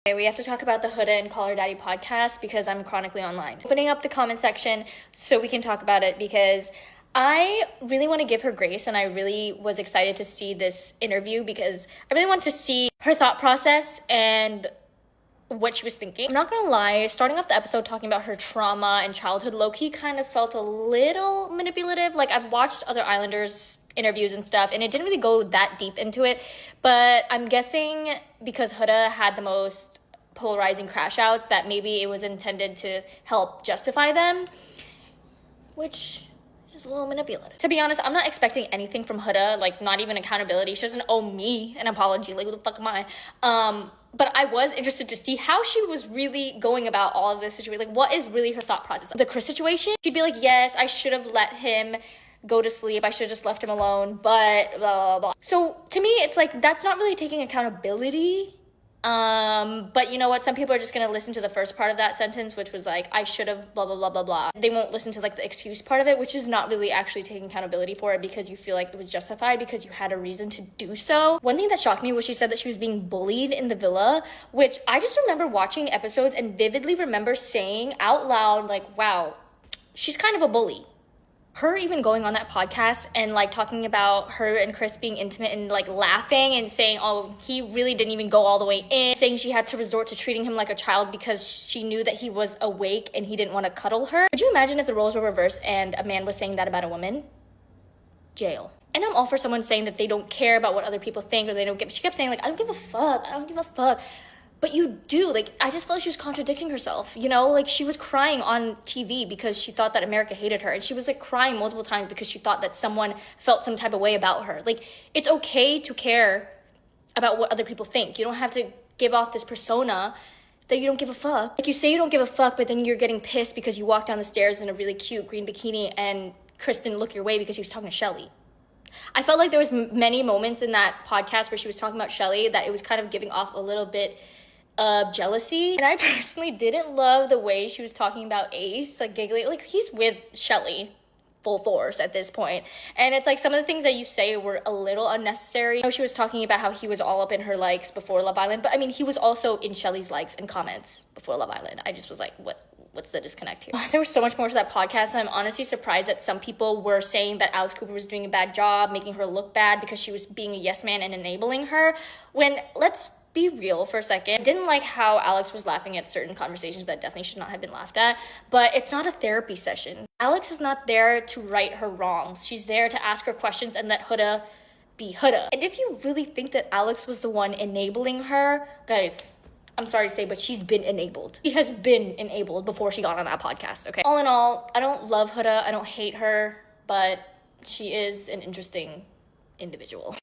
Okay, we have to talk about the Huda and Call Her Daddy podcast because I'm chronically online. Opening up the comment section so we can talk about it because I really want to give her grace, and I really was excited to see this interview because I really want to see her thought process and what she was thinking. I'm not gonna lie, starting off the episode talking about her trauma and childhood low-key kind of felt a little manipulative. Like, I've watched other Islanders interviews and stuff, and it didn't really go that deep into it, but I'm guessing because Huda had the most polarizing crash outs that maybe it was intended to help justify them, which is a little manipulative. To be honest, I'm not expecting anything from Huda, like not even accountability. She doesn't owe me an apology. Like, who the fuck am I? But I was interested to see how she was really going about all of this situation. Like, what is really her thought process? The Chris situation, she'd be like, yes, I should have let him go to sleep. I should have just left him alone, but blah, blah, blah. So to me, it's like, that's not really taking accountability. But you know what? Some people are just gonna listen to the first part of that sentence, which was like, I should have blah, blah, blah, blah, blah. They won't listen to like the excuse part of it, which is not really actually taking accountability for it because you feel like it was justified because you had a reason to do so. One thing that shocked me was she said that she was being bullied in the villa, which I just remember watching episodes and vividly remember saying out loud, like, wow, she's kind of a bully. Her even going on that podcast and like talking about her and Chris being intimate and like laughing and saying, oh, he really didn't even go all the way in, saying she had to resort to treating him like a child because she knew that he was awake and he didn't want to cuddle her. Could you imagine if the roles were reversed and a man was saying that about a woman? Jail. And I'm all for someone saying that they don't care about what other people think or they don't give. She kept saying like, I don't give a fuck. I don't give a fuck. But you do. Like, I just felt like she was contradicting herself, you know? Like, she was crying on TV because she thought that America hated her. And she was, like, crying multiple times because she thought that someone felt some type of way about her. Like, it's okay to care about what other people think. You don't have to give off this persona that you don't give a fuck. Like, you say you don't give a fuck, but then you're getting pissed because you walk down the stairs in a really cute green bikini and Chris didn't look your way because he was talking to Shelly. I felt like there was many moments in that podcast where she was talking about Shelly that it was kind of giving off a little bit of jealousy. And I personally didn't love the way she was talking about Ace, like giggling, like he's with Shelly full force at this point. And it's like some of the things that you say were a little unnecessary. I know she was talking about how he was all up in her likes before Love Island, but I mean, he was also in Shelly's likes and comments before Love Island. I just was like, what's the disconnect here? There was so much more to that podcast, and I'm honestly surprised that some people were saying that Alex Cooper was doing a bad job, making her look bad because she was being a yes man and enabling her, when let's be real for a second. I didn't like how Alex was laughing at certain conversations that definitely should not have been laughed at, but it's not a therapy session. Alex is not there to right her wrongs. She's there to ask her questions and let Huda be Huda. And if you really think that Alex was the one enabling her, guys, I'm sorry to say, but she's been enabled. She has been enabled before she got on that podcast, okay? All in all, I don't love Huda, I don't hate her, but she is an interesting individual.